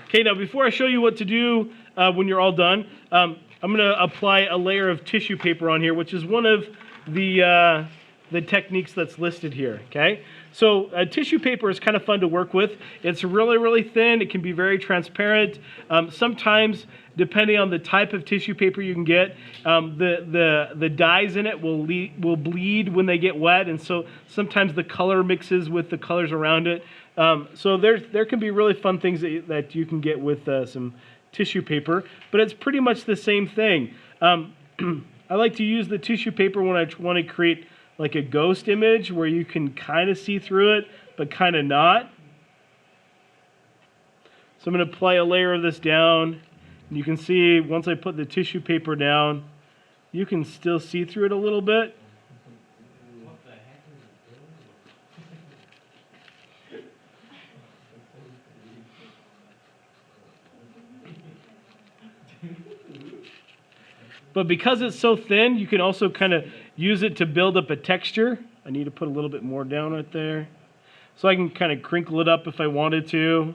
Okay, now before I show you what to do when you're all done, I'm going to apply a layer of tissue paper on here, which is one of the techniques that's listed here, okay? So tissue paper is kind of fun to work with. It's really, really thin. It can be very transparent. Sometimes, depending on the type of tissue paper you can get, the dyes in it will bleed when they get wet, and so sometimes the color mixes with the colors around it. So there can be really fun things that you can get with some tissue paper, but it's pretty much the same thing. I like to use the tissue paper when I want to create like a ghost image where you can kind of see through it, but kind of not. So I'm going to apply a layer of this down. And you can see once I put the tissue paper down, you can still see through it a little bit. But because it's so thin, you can also kind of use it to build up a texture. I need to put a little bit more down right there. So I can kind of crinkle it up if I wanted to.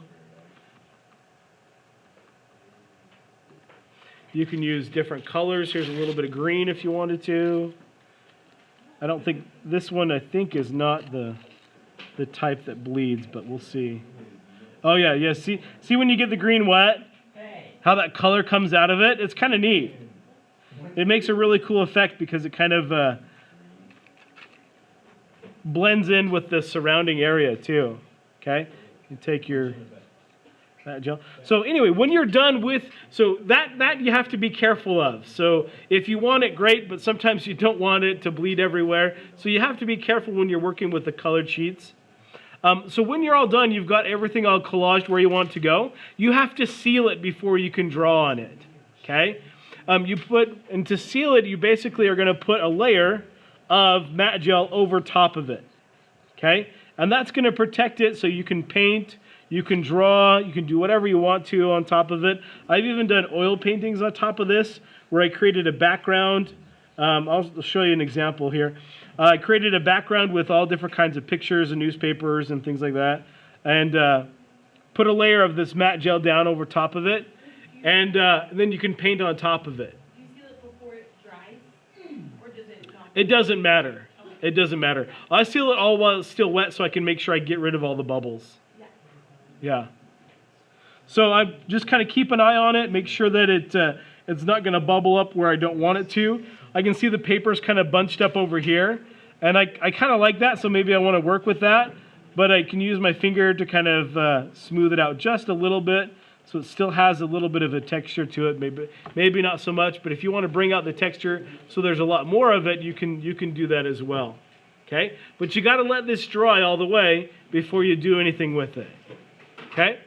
You can use different colors. Here's a little bit of green if you wanted to. I don't think, this one I think is not the type that bleeds, but we'll see. Oh yeah, see when you get the green wet, how that color comes out of it? It's kind of neat. It makes a really cool effect because it kind of blends in with the surrounding area too. Okay, you take your that gel. So anyway, when you're done with, so that you have to be careful of. So if you want it, great, but sometimes you don't want it to bleed everywhere. So you have to be careful when you're working with the colored sheets. So when you're all done, you've got everything all collaged where you want to go. You have to seal it before you can draw on it. Okay. And to seal it, you basically are going to put a layer of matte gel over top of it, okay? And that's going to protect it so you can paint, you can draw, you can do whatever you want to on top of it. I've even done oil paintings on top of this where I created a background. I'll show you an example here. I created a background with all different kinds of pictures and newspapers and things like that, and put a layer of this matte gel down over top of it. And then you can paint on top of it. Do you seal it before it dries? Or does it not? It doesn't matter. Okay. It doesn't matter. I seal it all while it's still wet so I can make sure I get rid of all the bubbles. Yeah. So I just kind of keep an eye on it, make sure that it's not going to bubble up where I don't want it to. I can see the paper's kind of bunched up over here. And I kind of like that, so maybe I want to work with that. But I can use my finger to kind of smooth it out just a little bit. So it still has a little bit of a texture to it, maybe not so much, but if you want to bring out the texture so there's a lot more of it, you can do that as well. Okay? But you got to let this dry all the way before you do anything with it. Okay?